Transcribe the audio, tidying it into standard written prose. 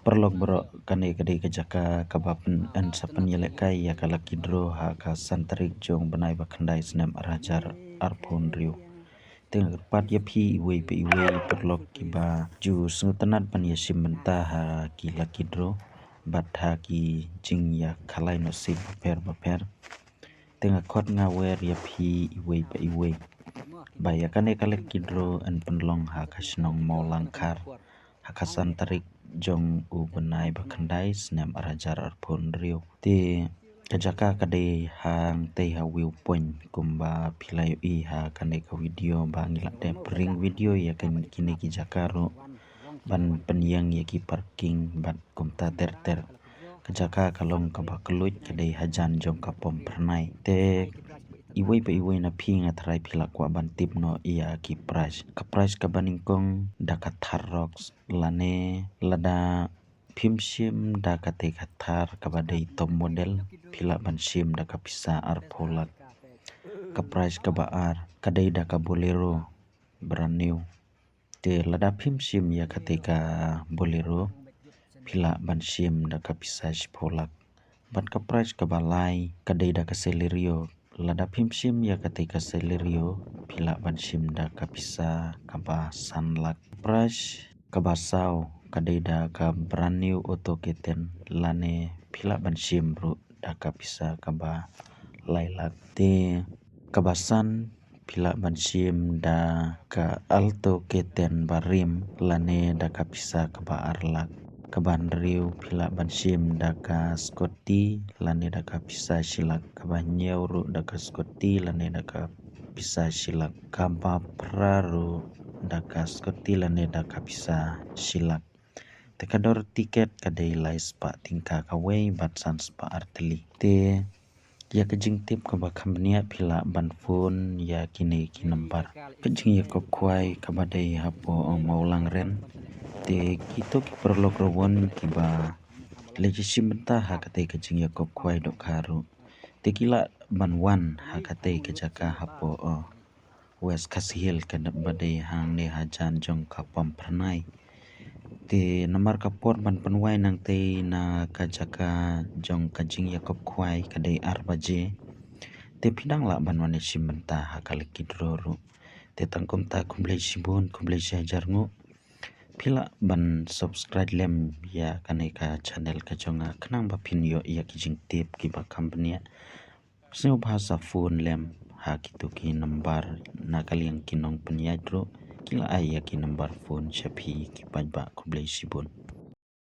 Perlog bro kane kade kejaka kabapen an sapen yelekai ya kalaki dro ha ka santrik jong benai bakandai senam arajar arpon riu. Tengah pat ya pi iwe pe iwe perlog kiba ju sengutanat pan ya simenta ha ki laki dro bat ha ki jing ya kalai no sip baper. Tengah kot ngawer ya pi iwe pe iwe. Baya kane kalaki dro an penlong ha kasnong mau langkar. Hakasan tarik jong u benai bakandai senam arajar arpon riu. Te kajaka kade hang te ha wiu point kumba pilayo i ha kane ka video ba ngilak de pering video ya kan kini ki jakaro ban penyang ya ki parking ban kumta ter kajaka kalong kaba keluj kade hajan jong kapom pernai te iwe pe iwe na pi ngatrai pilak kwa ban tip no iya ki price ka baningkong dakathar rocks lane lada phimsim dakate khathar kabadai top model pilak ban sim dakapisa arpolak ka price ka baar kadai daka bolero brand new te lada phimsim ya katika bolero pilak ban sim dakapisa spolak ban ka price ka balai kadai daka celerio lada phimsim ya katika celerio pilak ban sim dakapisa kaba sanlak price kabasau kadeda ka brand new auto keten lane pilak ban sim bro dakapisa kaba lailak te kabasan pilak ban sim da ka alto keten barim lane dakapisa kaba arlak kaban riu pilak ban sim daka scotty lane daka pisa silak kaba nyeuru daka scotty lane daka pisa silak kaba praru daka scotty lane daka pisa silak tekador tiket kadai lais pa tingka kawai batsan spa arteli te ya kejing tip kaba kambnia pila ban phone ya kini ki number kejing ya kop kwai kabadai hapo maulang ren te kito ki perlok rawon kiba leji simenta ha katai kejing ya kop kwai dok karu te kila ban wan ha katai kejaka hapo west kasihil kadap badai hang ne hajan jong kapam pernai te namar kapor ban penwai nang te na kajaka jong kajing ya kop kwai kadai arbaje te pidang la ban wane simenta ha kaliki droru te tangkom ta kumblai sibun kumblai jajarngu pila ban subscribe lem ya kaneka channel ka jonga kenang ba pinyo ya kijing tip ki ba company sino bahasa phone lem ha kitu ki number na kaliang kinong penyadro kila ay ya ki number phone shapi ki ba kumblai sibun